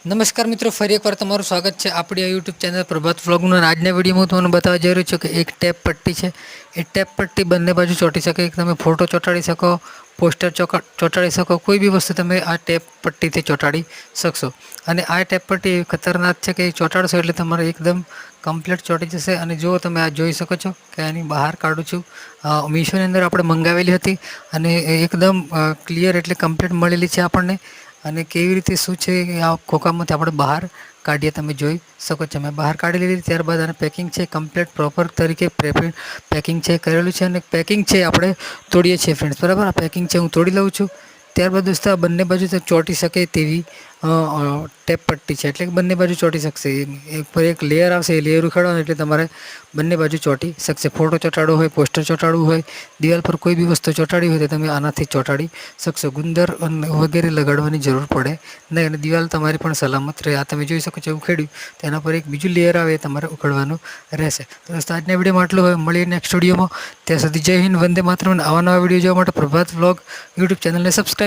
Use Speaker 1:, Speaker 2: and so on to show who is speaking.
Speaker 1: નમસ્કાર મિત્રો, ફરી એકવાર તમારું સ્વાગત છે આપણી યુટ્યુબ ચેનલ પ્રભાત વ્લોગનું. આજના વિડીયોમાં હું તમને બતાવવા જઈ રહ્યો છું કે એક ટેપ પટ્ટી છે. એ ટેપ પટ્ટી બંને બાજુ ચોંટી શકે. તમે ફોટો ચોંટાડી શકો, પોસ્ટર ચોંટાડી શકો, કોઈ બી વસ્તુ તમે આ ટેપ પટ્ટીથી ચોંટાડી શકશો. અને આ ટેપ પટ્ટી એવી ખતરનાક છે કે એ ચોંટાડશો એટલે તમારે એકદમ કમ્પ્લીટ ચોંટી જશે. અને જો તમે આ જોઈ શકો છો કે આની બહાર કાઢું છું, મીશોની અંદર આપણે મંગાવેલી હતી અને એકદમ ક્લિયર એટલે કમ્પ્લીટ મળેલી છે આપણને. અને કેવી રીતે શું છે આ ખોખામાંથી આપણે બહાર કાઢીએ તમે જોઈ શકો છો. મેં બહાર કાઢી લીધી. ત્યારબાદ આને પેકિંગ છે કમ્પ્લીટ પ્રોપર તરીકે પેકિંગ છે કરેલું છે. અને પેકિંગ છે આપણે તોડીએ છીએ ફ્રેન્ડ્સ, બરાબર. આ પેકિંગ છે હું તોડી લઉં છું. ત્યારબાદ દોસ્તો આ બંને બાજુ ચોંટી શકે તેવી ટેપ પટ્ટી છે, એટલે કે બંને બાજુ ચોંટી શકશે. પર એક લેયર આવશે, એ લેયર ઉખાડવાનું એટલે તમારે બંને બાજુ ચોંટી શકશે. ફોટો ચોંટાડવો હોય, પોસ્ટર ચોંટાડવું હોય, દિવાલ પર કોઈ બી વસ્તુ ચોંટાડવી હોય તો તમે આનાથી ચોંટાડી શકશો. ગુંદર વગેરે લગાડવાની જરૂર પડે નહીં અને દિવાલ તમારી પણ સલામત રહે. આ તમે જોઈ શકો છો ઉખેડ્યું, તેના પર એક બીજું લેયર આવે એ તમારે ઉખેડવાનું રહેશે. તો દોસ્તો આજના વિડીયોમાં આટલું. હવે મળીએ નેક્સ્ટ વિડીયોમાં. ત્યાં સુધી જય હિન્દ, વંદે માતરમ. આવા નવા વિડીયો જોવા માટે પ્રભાત વ્લોગ યુટ્યુબ ચેનલને સબસ્ક્રાઈબ